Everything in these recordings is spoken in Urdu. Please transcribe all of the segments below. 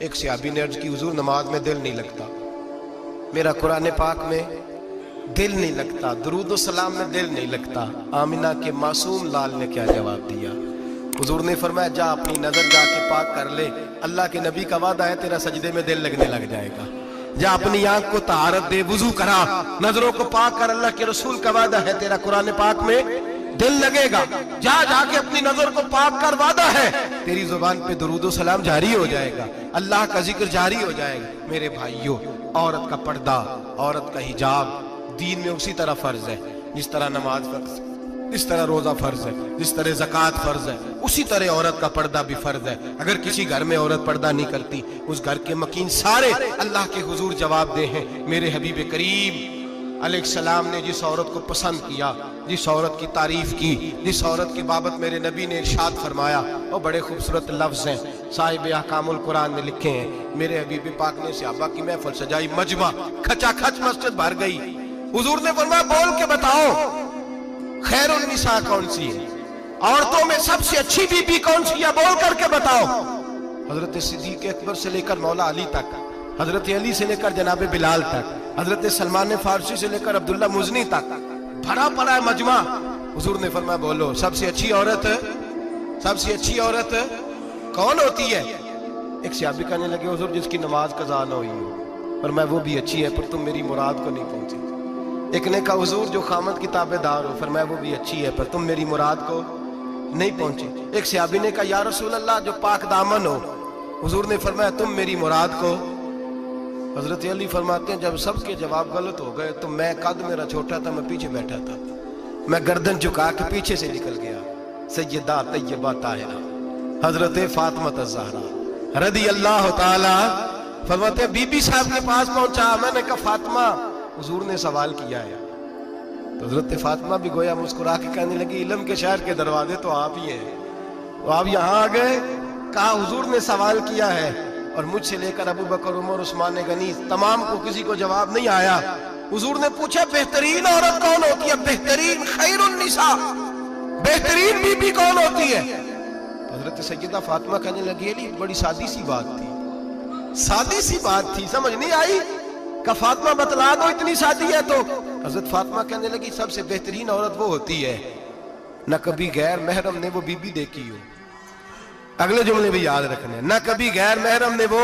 ایک صحابی نے عرض کی حضور نماز میں دل نہیں لگتا، میرا قرآن پاک میں دل نہیں لگتا، درود و سلام میں دل نہیں لگتا۔ آمنہ کے معصوم لال نے کیا جواب دیا؟ حضور نے فرمایا جا اپنی نظر جا کے پاک کر لے، اللہ کے نبی کا وعدہ ہے تیرا سجدے میں دل لگنے لگ جائے گا۔ جا اپنی آنکھ کو طہارت دے، وضو کرا، نظروں کو پاک کر، اللہ کے رسول کا وعدہ ہے تیرا قرآن پاک میں دل لگے گا۔ جا کے اپنی نظر کو پاک کر، وعدہ ہے تیری زبان پہ درود و سلام جاری ہو جائے گا، اللہ کا ذکر جاری ہو جائے گا۔ میرے بھائیوں، عورت کا پردہ، عورت کا حجاب دین میں اسی طرح فرض ہے جس طرح نماز فرض ہے، جس طرح روزہ فرض ہے، جس طرح زکوٰۃ فرض ہے، اسی طرح عورت کا پردہ بھی فرض ہے۔ اگر کسی گھر میں عورت پردہ نہیں کرتی، اس گھر کے مکین سارے اللہ کے حضور جواب دے ہیں۔ میرے حبیب کریم علیہ السلام نے جس عورت کو پسند کیا، جس عورت کی تعریف کی، جس عورت کی بابت میرے نبی نے ارشاد فرمایا، وہ بڑے خوبصورت لفظ ہیں، صاحب احکام القرآن نے لکھے ہیں۔ میرے حبیب پاک نے صحابہ کی محفل سجائی، مجمع کھچا کھچ مسجد بھر گئی۔ حضور نے فرمایا بول کے بتاؤ خیر النساء کون سی ہے، عورتوں میں سب سے اچھی بی بی کون سی ہے، بول کر کے بتاؤ۔ حضرت صدیق اکبر سے لے کر مولا علی تک، حضرت علی سے لے کر جناب بلال تک، حضرت سلمان فارسی سے لے کر عبداللہ مزنی تک بھرا پڑا ہے مجمع۔ حضور نے فرمایا بولو سب سے اچھی عورت، سب سے اچھی عورت کون ہوتی ہے؟ ایک صحابی کہنے لگے حضور جس کی نماز قضا نہ ہوئی ہو، فرمایا وہ بھی اچھی ہے پر تم میری مراد کو نہیں پہنچی۔ ایک نے کہا حضور جو خامد کی تابع دار ہو، فرمایا وہ بھی اچھی ہے پر تم میری مراد کو نہیں پہنچے۔ ایک صحابی نے کہا یا رسول اللہ جو پاک دامن ہو، حضور نے فرمایا تم میری مراد کو۔ حضرت علی فرماتے ہیں جب سب کے جواب غلط ہو گئے تو میں، قد میرا چھوٹا تھا، میں پیچھے بیٹھا تھا، میں گردن جھکا کے پیچھے سے نکل گیا۔ سیدہ طیبہ طاہرہ حضرت فاطمہ الزہرا رضی اللہ تعالی، فرماتے ہیں بی بی صاحب کے پاس پہنچا، میں نے کہا فاطمہ حضور نے سوال کیا ہے۔ تو حضرت فاطمہ بھی گویا مسکرا کے کہنے لگی علم کے شہر کے دروازے تو آپ ہی ہیں، تو آپ یہاں آ گئے۔ کہا حضور نے سوال کیا ہے اور مجھ سے لے کر ابو بکر عمر عثمان غنی تمام کو کسی کو جواب نہیں آیا۔ حضور نے پوچھا بہترین عورت کون ہوتی ہے، بہترین خیر النساء، بہترین بی بی کون ہوتی ہے؟ حضرت سیدہ فاطمہ کہنے لگی علی بڑی سادی سی بات تھی، سادی سی بات تھی، سمجھ نہیں آئی؟ کہ فاطمہ بتلا دو اتنی سادی ہے تو۔ حضرت فاطمہ کہنے لگی سب سے بہترین عورت وہ ہوتی ہے نہ کبھی غیر محرم نے وہ بی بی دیکھی ہو، اگلے جملے بھی یاد رکھنے، نہ کبھی غیر محرم نے وہ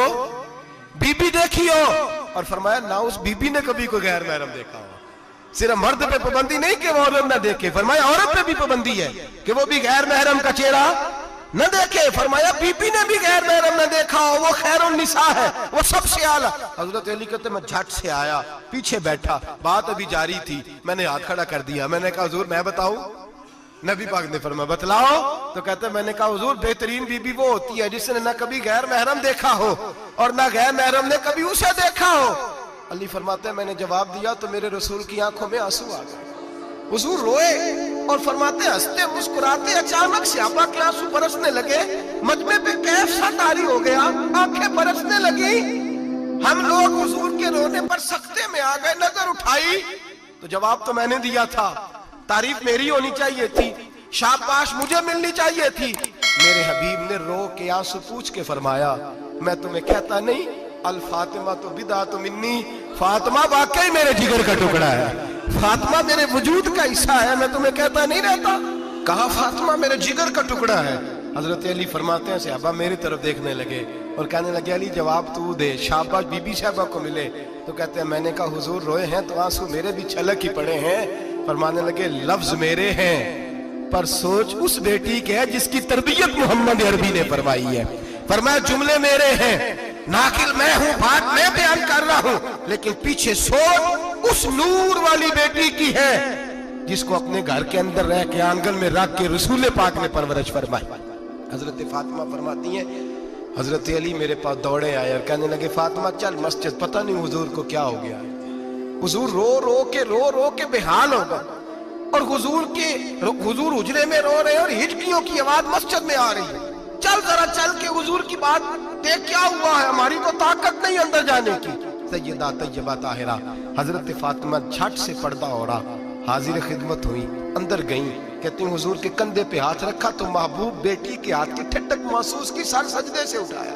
بی بی دیکھی ہو، اور فرمایا نہ اس بی بی نے کبھی کوئی غیر محرم دیکھا ہو۔ صرف مرد پہ پابندی نہیں کہ وہ عورت نہ دیکھے، فرمایا عورت پہ بھی پابندی ہے کہ وہ بھی غیر محرم کا چہرہ نہ دیکھے، فرمایا بی بی نے بھی غیر محرم نہ دیکھا ہو، وہ خیر النساء ہے، وہ سب سے اعلیٰ۔ حضرت علی کہتے میں جھٹ سے آیا، پیچھے بیٹھا، بات ابھی جاری تھی، میں نے ہاتھ کھڑا کر دیا، میں نے کہا حضور میں بتاؤں؟ نبی پاک نے فرمایا بتلاؤ۔ تو کہتے ہیں میں نے کہا حضور بہترین بی بی وہ ہوتی ہے جس نے نہ کبھی غیر محرم دیکھا ہو اور نہ غیر محرم نے کبھی اسے دیکھا ہو۔ علی فرماتے ہیں میں نے جواب دیا تو میرے رسول کی آنکھوں میں آنسو آ گئے، حضور روئے اور فرماتے ہیں ہنستے مسکراتے اچانک صحابہ کے آنسو برسنے لگے، مجمع پہ کیف سا طاری ہو گیا، آنکھیں برسنے لگی۔ ہم لوگ حضور کے رونے پر سکتے میں آ گئے، نظر اٹھائی تو جواب تو میں نے دیا تھا، تعریف میری ہونی چاہیے تھی، شاباش مجھے ملنی چاہیے تھی۔ میرے حبیب نے رو کے آنسو پوچھ کے فرمایا میں تمہیں کہتا نہیں الفاطمہ تو بدعۃ منی، فاطمہ واقعی میرے جگر کا ٹکڑا ہے، فاطمہ میرے وجود کا حصہ ہے، میں تمہیں کہتا نہیں رہتا؟ کہا فاطمہ میرے جگر کا ٹکڑا ہے۔ حضرت علی فرماتے ہیں صحابہ میری طرف دیکھنے لگے اور کہنے لگے علی جواب تو دے، شاباش بی بی صاحبہ کو ملے۔ تو کہتے ہیں میں نے کہا حضور روئے ہیں تو آنسو میرے بھی چھلک ہی پڑے ہیں۔ فرمانے لگے لفظ میرے ہیں پر سوچ اس بیٹی کے ہے جس کی تربیت محمد عربی نے فرمائی ہے۔ فرمایا جملے میرے ہیں، ناقل میں ہوں، بات میں بیان کر رہا ہوں، لیکن پیچھے سوچ اس نور والی بیٹی کی ہے جس کو اپنے گھر کے اندر رہ کے آنگن میں رکھ کے رسول پاک نے پرورش فرمائی۔ حضرت فاطمہ فرماتی ہیں حضرت علی میرے پاس دوڑے آئے اور کہنے لگے فاطمہ چل مسجد، پتہ نہیں حضور کو کیا ہو گیا ہے۔ حضور رو رو کے بحال ہو گئے اور حضور حجرے میں رو رہے ہیں اور ہچکیوں کی آواز مسجد میں آ رہی ہے، چل ذرا چل کے حضور کی بات دیکھ کیا ہوا ہے، ہماری تو طاقت نہیں اندر جانے کی۔ سیدہ طیبہ طاہرہ حضرت فاطمہ جھٹ سے پردہ اوڑا، حاضر خدمت ہوئی، اندر گئیں، کہتی ہیں حضور کے کندھے پہ ہاتھ رکھا تو محبوب بیٹی کے ہاتھ کی ٹھٹک محسوس کی، سر سجدے سے اٹھایا،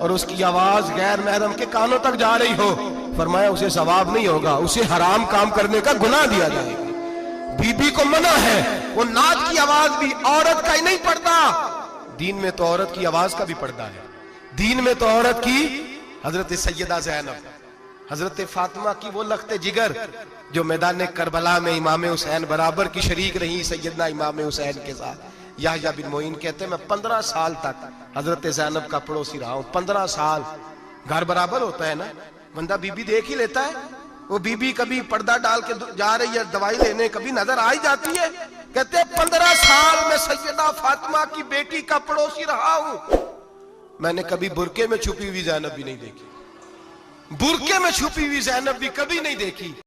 اور اس کی آواز غیر محرم کے کانوں تک جا رہی ہو، فرمایا اسے ثواب نہیں ہوگا، اسے حرام کام کرنے کا گناہ دیا جائے گا۔ بی بی کو منع ہے، وہ نعت کی آواز بھی عورت کا ہی نہیں پڑتا، دین میں تو عورت کی آواز کا بھی پڑتا ہے۔ دین میں تو عورت کی، حضرت سیدہ زینب، حضرت فاطمہ کی وہ لخت جگر جو میدان کربلا میں امام حسین برابر کی شریک رہی سیدنا امام حسین کے ساتھ۔ یحییٰ بن معین کہتے ہیں میں 15 سال تک حضرت زینب کا پڑوسی رہا ہوں۔ 15 سال، گھر برابر ہوتا ہے نا، بندہ بی بی دیکھ ہی لیتا ہے۔ وہ بی بی کبھی پردہ ڈال کے جا رہی ہے دوائی لینے، کبھی نظر آ ہی جاتی ہے۔ کہتے ہیں 15 سال میں سیدہ فاطمہ کی بیٹی کا پڑوسی رہا ہوں، میں نے کبھی برقعے میں چھپی ہوئی زینب بھی نہیں دیکھی، برقعے میں چھپی ہوئی زینب بھی کبھی نہیں دیکھی۔